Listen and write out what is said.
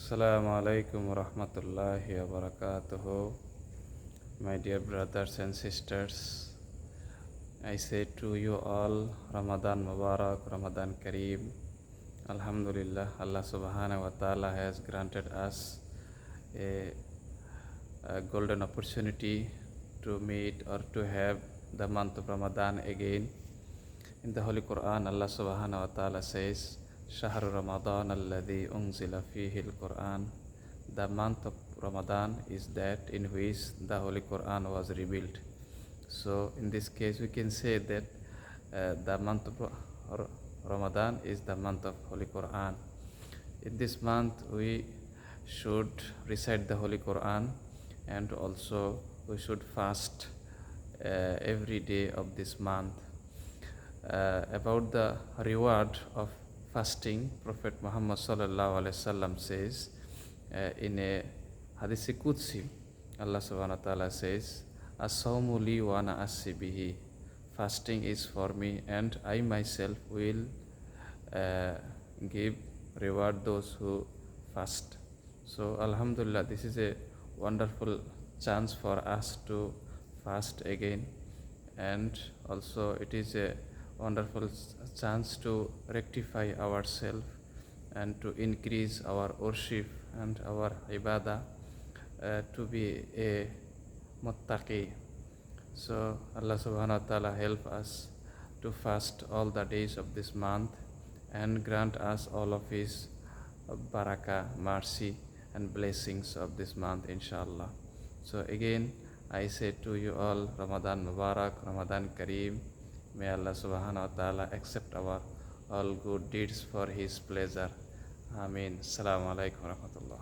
Assalamu alaikum warahmatullahi wabarakatuh. My dear brothers and sisters, I say to you all, Ramadan Mubarak, Ramadan Kareem. Alhamdulillah, Allah subhanahu wa ta'ala has granted us a, a golden opportunity to meet or to have the month of Ramadan again. In the Holy Quran, Allah subhanahu wa ta'ala says, Shahru Ramadan alladhi unzila fihi al-Quran. The month of Ramadan is that in which the Holy Quran was revealed. So in this case we can say that the month of Ramadan is the month of Holy Quran. In this month we should recite the Holy Quran, and also we should fast every day of this month. About the reward of fasting, Prophet Muhammad sallallahu alaihi wasallam says in a Hadith Qudsi, Allah subhanahu wa ta'ala says, "As-sawmu li wa ana assi bihi." Fasting is for me, and I myself will give reward those who fast. So Alhamdulillah, this is a wonderful chance for us to fast again, and also it is a wonderful chance to rectify ourselves and to increase our worship and our ibadah, to be a muttaqi. So Allah subhanahu wa ta'ala help us to fast all the days of this month and grant us all of his barakah, mercy and blessings of this month, inshallah. So again I say to you all, Ramadan Mubarak, Ramadan Kareem. May Allah subhanahu wa ta'ala accept our all good deeds for his pleasure. Ameen. Assalamu alaikum warahmatullah.